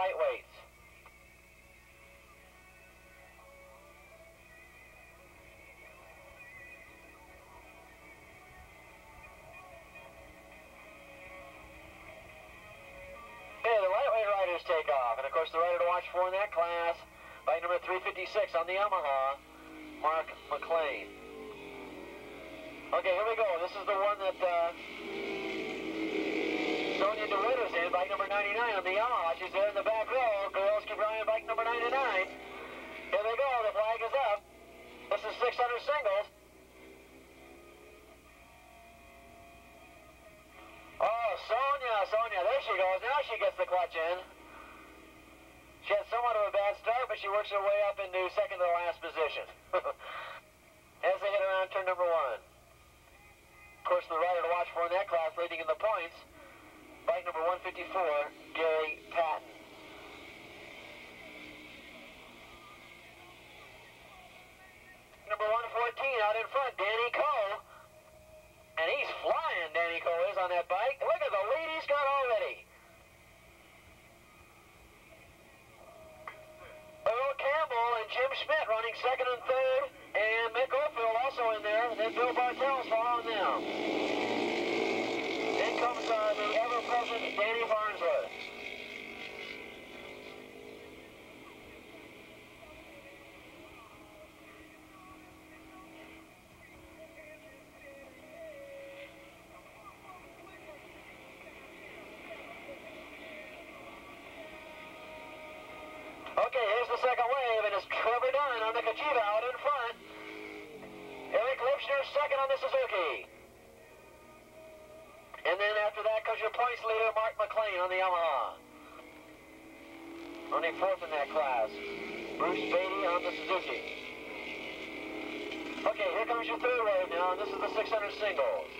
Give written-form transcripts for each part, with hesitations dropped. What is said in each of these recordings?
lightweights. Okay, the lightweight riders take off, and of course the rider to watch for in that class, bike number 356 on the Yamaha, Mark McLean. Okay, here we go. This is the one that Sonia DeWitt is in, bike number 99 on the Yamaha. She's there in the back row. Girls keep riding bike number 99. Here they go. The flag is up. This is 600 singles. Oh, Sonia, there she goes. Now she gets the clutch in. She had somewhat of a bad start, but she works her way up into second to the last position. As they hit around turn number 1. Of course, the rider to watch for in that class leading in the points, bike number 154, Gary Patton. Number 114 out in front, Danny Coe. And he's flying, Danny Coe is on that bike. Look at the lead he's got already. Earl Campbell and Jim Schmidt running second and third, and Mick Oldfield also in there, and then Bill Bartels following them. Then comes the ever-present Danny Farnsworth. Okay, here's the second wave, and it's Trevor Dunn on the Kajiva out in front. Eric Lipschner second on the Suzuki. And then after that comes your points leader, Mark McLean on the Yamaha. Running fourth in that class. Bruce Beatty on the Suzuki. Okay, here comes your third wave now, and this is the 600 singles.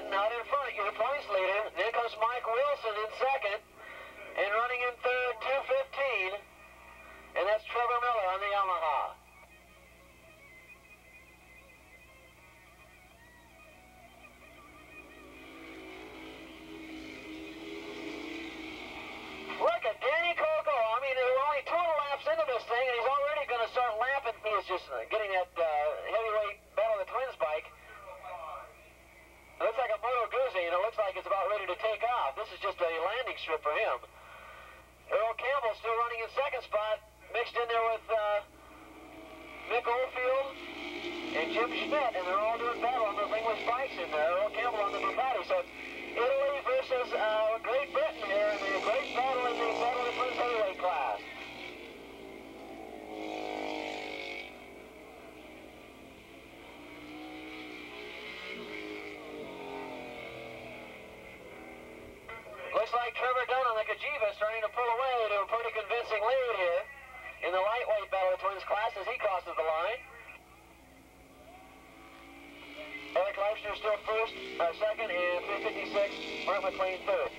Out in front, your points leader. Then comes Mike Wilson in second. And running in third, 215. And that's Trevor Miller on the Yamaha. Look at Danny Coco. I mean, there were only 2 laps into this thing, and he's already going to start lapping. He is just getting that heavyweight Battle of the Twins bike. It looks like a Moto Guzzi, and it looks like it's about ready to take off. This is just a landing strip for him. Earl Campbell still running in second spot, mixed in there with Mick Oldfield and Jim Schmidt, and they're all doing battle on those English bikes in there. Earl Campbell on the Ducati. So Italy versus Great Britain here in the great battle in the Battle of the Twins heavyweight class. Looks like Trevor Dunn on the Kajiva starting to pull away to a pretty convincing lead here in the lightweight Battle of Twins class as he crosses the line. Eric Leifster still first, second, and 356, Mark McLean third.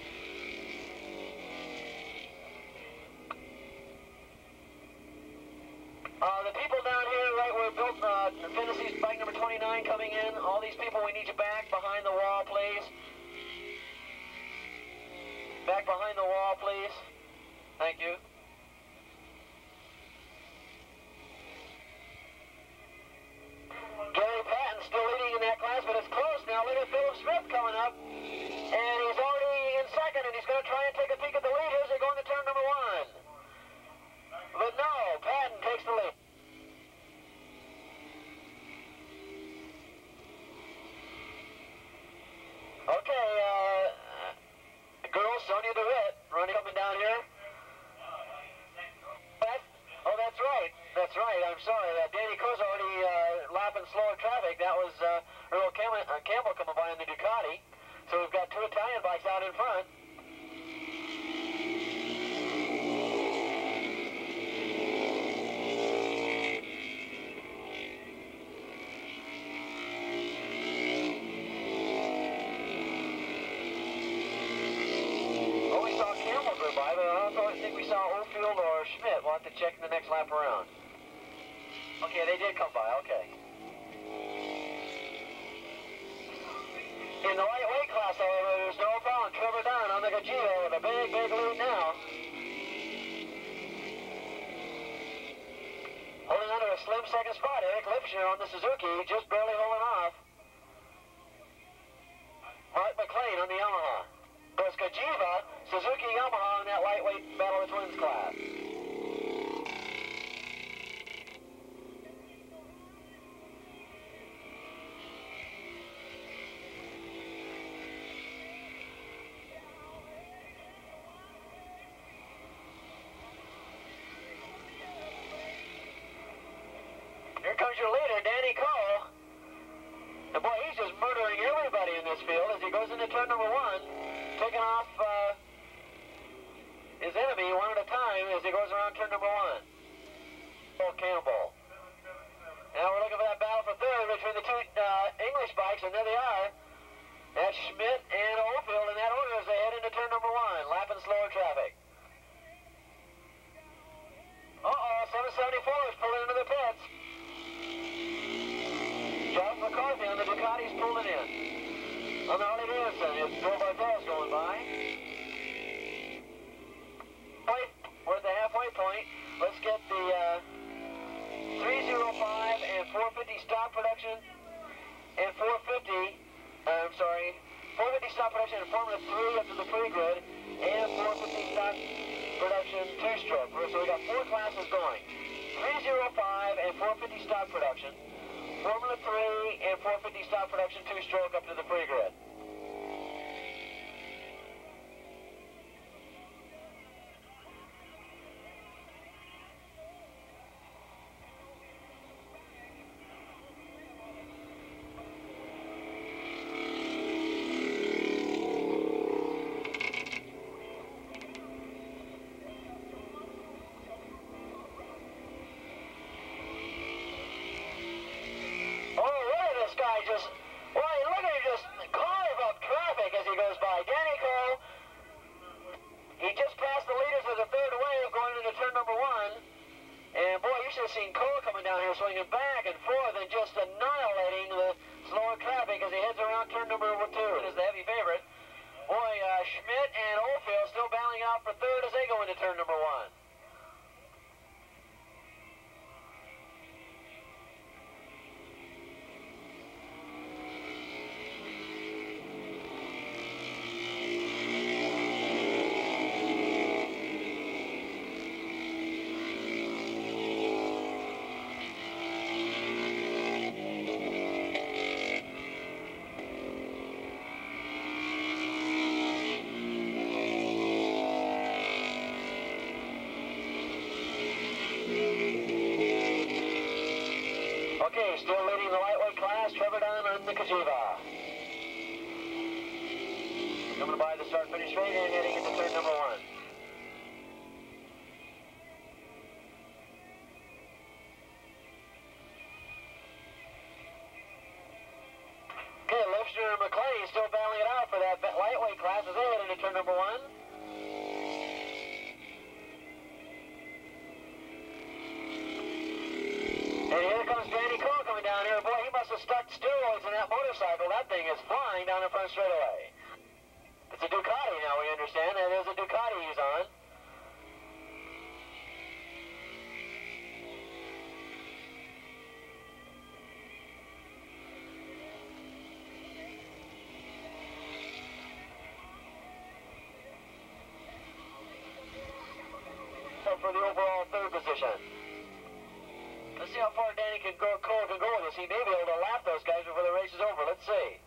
The people down here, right where Bill Fantasy's bike number 29 coming in, all these people, we need you back behind the wall, please. Back behind the wall, please. Thank you. Gary Patton still leading in that class, but it's close now. Look at Philip Smith coming up. And he's already in second, and he's going to try and take a peek at the lead. Here's they going to turn number 1. But no, Patton takes the lead. Okay, girls, Sonia DeWitt running up and down here. Oh, that's right. That's right. I'm sorry. Danny Coe's already lapping slower traffic. That was Earl Campbell coming by on the Ducati. So we've got 2 Italian bikes out in front. By, but I don't think we saw Oldfield or Schmidt. We'll have to check in the next lap around. Okay, they did come by, okay. In the lightweight class, however, there's no problem. Trevor Dunn on the Gajito with a big, big lead now. Holding on to a slim second spot, Eric Lipschner on the Suzuki, just barely holding off. Mark McLean on the Yamaha. Goes Kajiva, Suzuki, Yamaha in that lightweight Battle of the Twins class. Here comes your leader, Danny Cole. And boy, he's just murdering everybody in this field as he goes into turn number one, taking off his enemy one at a time as he goes around turn number one. Campbell. Now we're looking for that battle for third between the two English bikes, and there they are. That's Schmidt and Oldfield in that order as they head into turn number one, lapping slower traffic. Uh-oh, 774 is pulling into the pits. Josh McCarthy on the Ducati's pulling in. On the Harley Davidson, it's Joe Bartels going by. We're at the halfway point. Let's get the 305 and 450 stock production and 450 stock production and Formula 3 up to the pre-grid and 450 stock production two-stroke. So we got four classes going. 305 and 450 stock production. Formula 3 and 450 stock production two-stroke up to the pre-grid. Seen Cole coming down here swinging back and forth and just annihilating the slower traffic as he heads around turn number two. It is the heavy favorite. Boy, Schmidt and Oldfield still battling out for third as they go into turn number one. Still leading the lightweight class, Trevor Dunn on the Kajiva. Coming by the start-finish straight and heading into turn number one. Okay, Lipschner and McLean still battling it out for that lightweight class as they head into turn number one. And here comes Danny Cole coming down here. Boy, he must have stuck steroids in that motorcycle. That thing is flying down the front straightaway. It's a Ducati now, we understand. And there's a Ducati he's on. So for the overall third position. Let's see how far Danny Cole can go with this. He may be able to lap those guys before the race is over. Let's see.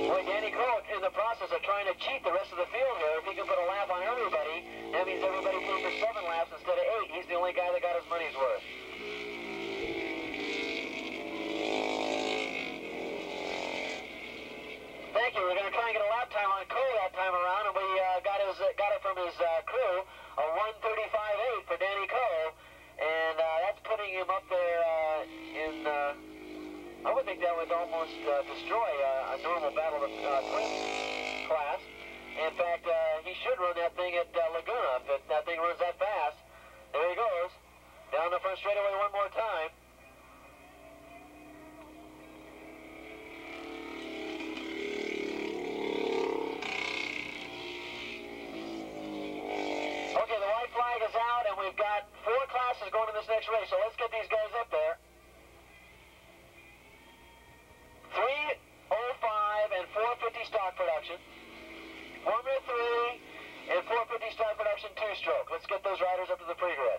Boy, Danny Cole in the process of trying to cheat the rest of the field here. If he can put a lap on everybody, that means everybody came for 7 laps instead of 8. He's the only guy that got his money's worth. Thank you. We're going to try and get a lap time on Cole that time around, and we got it from his crew, a 1:35.8 for Danny Cole, and that's putting him up there in I would think that would almost destroy a normal Battle of Twins class. In fact, he should run that thing at Laguna if that thing runs that fast. There he goes. Down the front straightaway one more time. Okay, the white flag is out, and we've got 4 classes going to this next race, so let's get these guys up there. 305 and 450 stock production. Formula 3 and 450 stock production 2-stroke. Let's get those riders up to the pre-grid.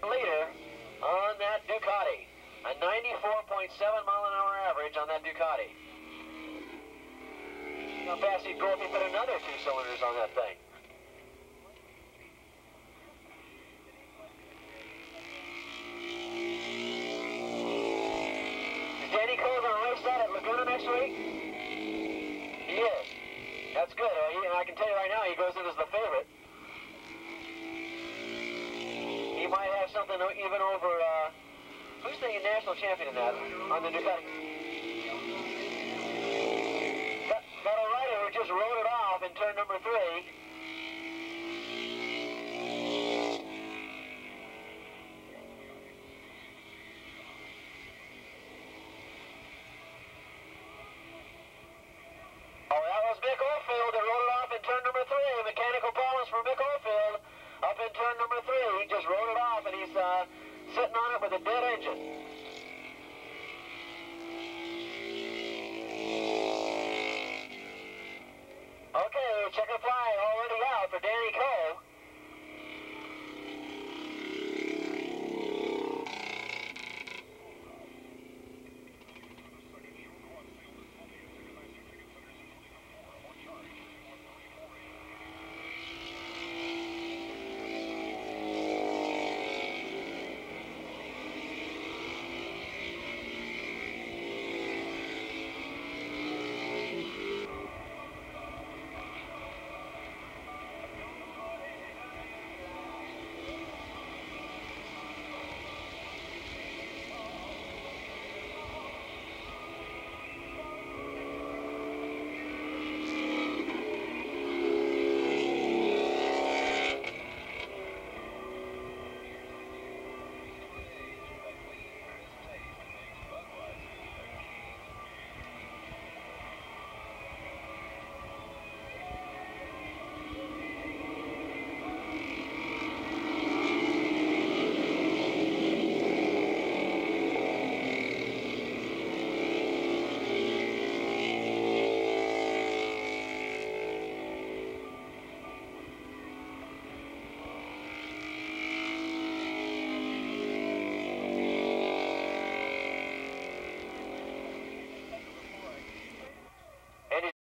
Leader on that Ducati. A 94.7 mile an hour average on that Ducati. How fast he'd go if he put another 2 cylinders on that thing. Is Danny Cole going to race that at Laguna next week? He is. That's good. I can tell you right now, he goes in as the favorite. He might have something even over, who's the national champion in that on the Ducati? Got a rider who just rode it off in turn number 3. Oh, that was Mick Oldfield that rode it off in turn number 3. Mechanical problems for Mick Oldfield up in turn number 3. He just rode it off and he's sitting on it with a dead engine. Okay, checker flag already out for Danny Cole.